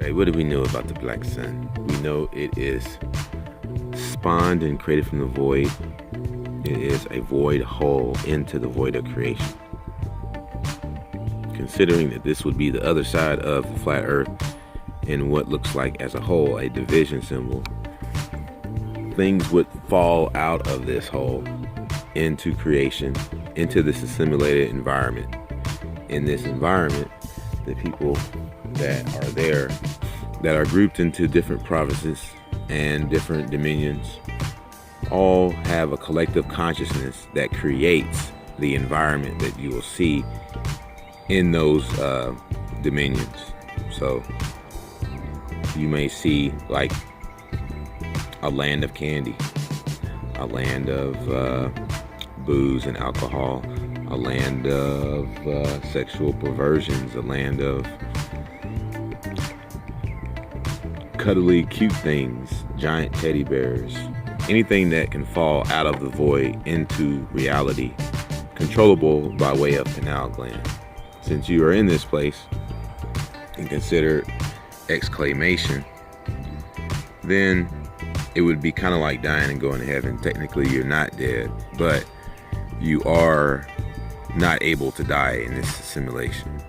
Right, what do we know about the black sun? We know it is spawned and created from the void. It is a void hole into the void of creation. Considering that this would be the other side of the flat earth in what looks like as a whole a division symbol, things would fall out of this hole into creation, into this assimilated environment. In this environment, the people that are there, that are grouped into different provinces and different dominions, all have a collective consciousness that creates the environment that you will see in those dominions. So you may see like a land of candy, a land of booze and alcohol, a land of sexual perversions, a land of cuddly cute things, giant teddy bears, anything that can fall out of the void into reality, controllable by way of pineal gland. Since you are in this place and consider exclamation, then it would be kind of like dying and going to heaven. Technically you're not dead, but you are not able to die in this simulation.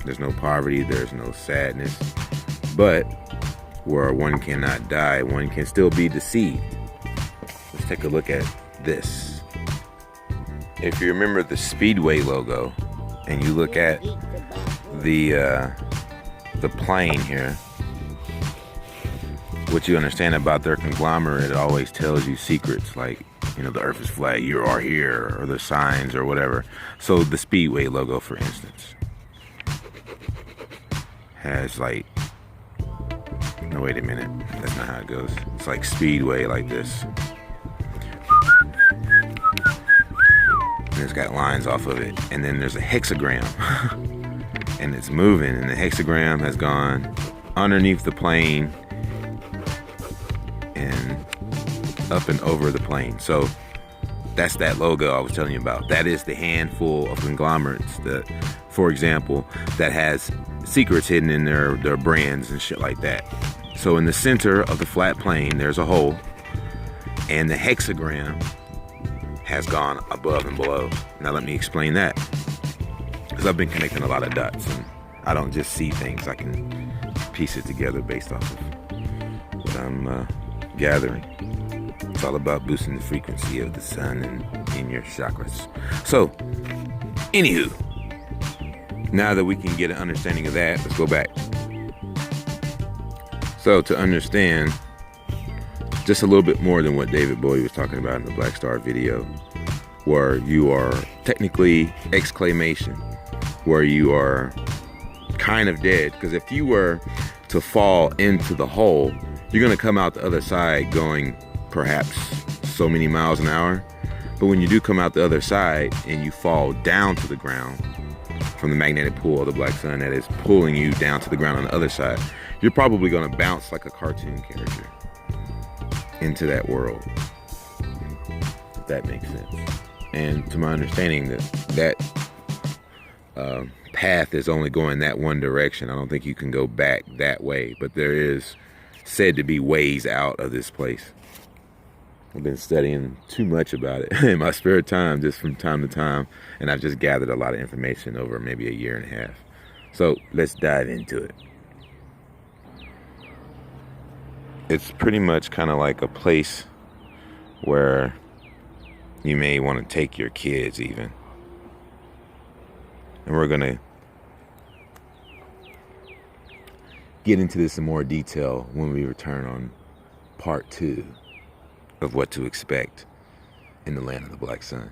There's no poverty, there's no sadness, but where one cannot die, one can still be deceived. Let's take a look at this. If you remember the Speedway logo, and you look at the plane here, what you understand about their conglomerate, it always tells you secrets like, you know, the earth is flat, you are here, or the signs or whatever. So the Speedway logo, for instance, has like, no, wait a minute, that's not how it goes. It's like Speedway like this. And it's got lines off of it. And then there's a hexagram. And it's moving, and the hexagram has gone underneath the plane and up and over the plane. So that's that logo I was telling you about. That is the handful of conglomerates that, for example, that has secrets hidden in their brands and shit like that. So in the center of the flat plane, there's a hole, and the hexagram has gone above and below. Now let me explain that, because I've been connecting a lot of dots, and I don't just see things, I can piece it together based off of what I'm gathering. It's all about boosting the frequency of the sun and in your chakras. So, anywho, now that we can get an understanding of that, let's go back. So to understand just a little bit more than what David Bowie was talking about in the Black Star video, where you are technically exclamation, where you are kind of dead, because if you were to fall into the hole, you're going to come out the other side going perhaps so many miles an hour. But when you do come out the other side and you fall down to the ground from the magnetic pull of the black sun that is pulling you down to the ground on the other side, you're probably going to bounce like a cartoon character into that world, if that makes sense. And to my understanding, that path is only going that one direction. I don't think you can go back that way, but there is said to be ways out of this place. I've been studying too much about it in my spare time, just from time to time, and I've just gathered a lot of information over maybe a year and a half. So let's dive into it. It's pretty much kind of like a place where you may want to take your kids even. And we're going to get into this in more detail when we return on part 2 of what to expect in the land of the black sun.